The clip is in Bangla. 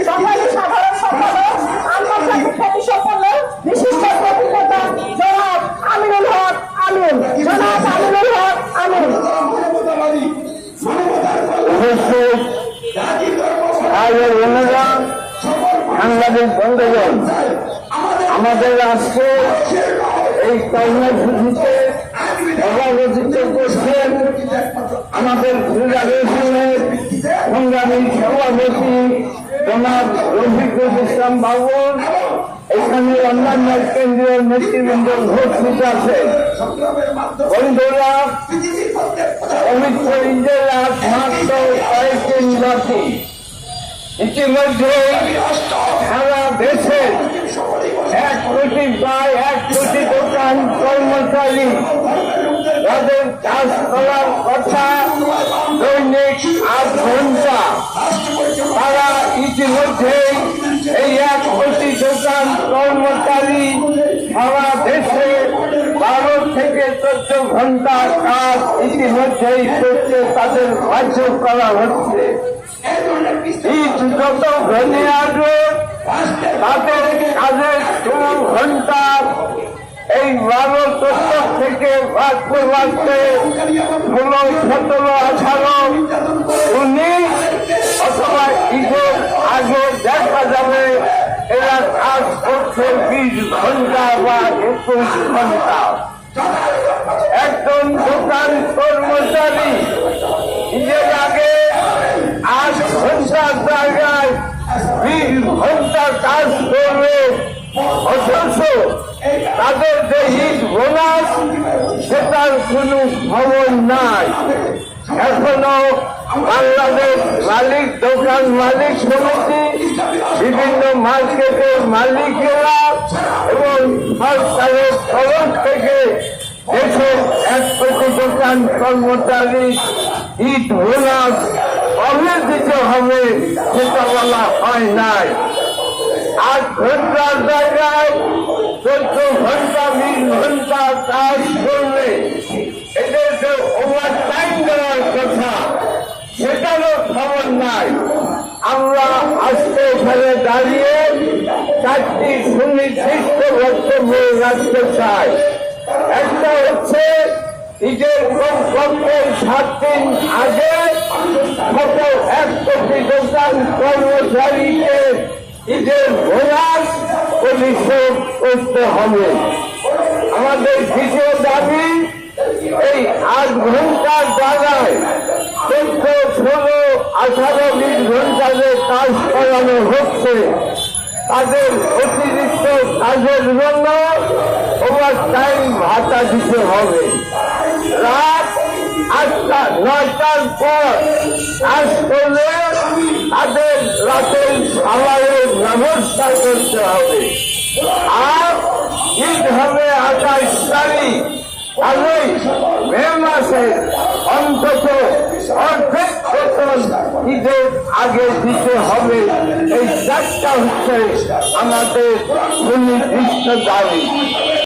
বাঙালি সাধারণ সম্পাদক আন্তর্জাতিক খ্যাতিসম্পন্ন বিশিষ্ট প্রতিষ্ঠাতা জনাব আমিনুল হক আমিন, জনাব আমিনুল হক আমিন। সাংবাদিক বন্ধুগণ, আমাদের আজকে এই কর্মসূচিতে সভাপতিত্ব করছেন আমাদের ফেডারেশনের সংগ্রামী সভাপতি জনাব রফিকুল ইসলাম বাবুল। এখানে অন্যান্য কেন্দ্রীয় নেতৃবৃন্দ উপস্থিত আছে। বন্ধুরা, পবিত্র ঈদের রাত মাত্র কয়েকদিন বাকি। ইতিমধ্যে সারা দেশে 1 কোটি প্রায় 1 কোটি দোকান কর্মচারী তাদের কাজ করার কথা দৈনিক 8 ঘন্টা। তারা ইতিমধ্যে এই 1 কোটি দোকান কর্মচারী সারা দেশে 12 থেকে 14 ঘন্টা কাজ ইতিমধ্যেই করতে তাদের বাধ্য করা হচ্ছে। ঈদ যত ঘনিয়ে আসবে তাদের কাজের 16 ঘন্টা এই 12-14 থেকে বাড়তে বাড়তে 16, 17, 18, 19 অথবা ঈদের আগে দেখা যাবে এরা কাজ করছে 20 ঘন্টা বা 21 ঘন্টা। একজন দোকান কর্মচারী ঈদের আগে 8 ঘন্টার জায়গায় 20 ঘন্টা কাজ করবে, অথচ তাদের যে ঈদ বোনাস সেটার কোনো খবর নাই। এখনো বাংলাদেশ মালিক দোকান মালিক সমিতি, বিভিন্ন মার্কেটের মালিকেরা এবং সরকারের তরফ থেকে দেশের 1 কোটি দোকান কর্মচারী ঈদ বোনাস কবে দিতে হবে সেটা বলা হয় নাই। 8 ঘন্টার জায়গায় 14 ঘন্টা 20 ঘন্টা কাজ করবে, এদের যে ওভার টাইম দেওয়ার কথা সেটারও খবর নাই। আমরা আজকে এখানে দাঁড়িয়ে 4টি সুনির্দিষ্ট বক্তব্য রাখতে চাই। একটা হচ্ছে ঈদের কমপক্ষে 7 দিন আগে গত 1 কোটি দোকান কর্মচারীকে ঈদের বোনাস পরিশোধ করতে হবে। আমাদের দ্বিতীয় দাবি, এই 8 ঘন্টার জায়গায় 14, 16, 18, 20 ঘন্টা যে কাজ করানো হচ্ছে তাদের অতিরিক্ত কাজের জন্য ওভার টাইম ভাতা দিতে হবে। রাত 8টা 9টার পর কাজ করলে তাদের রাতের খাবারের ব্যবস্থা করতে হবে। আর ঈদ হবে 28 তারিখ, আগেই মে মাসে অন্তত অর্ধেক বেতন ঈদের আগে দিতে হবে। এই 4টা হচ্ছে আমাদের সুনির্দিষ্ট দাবি।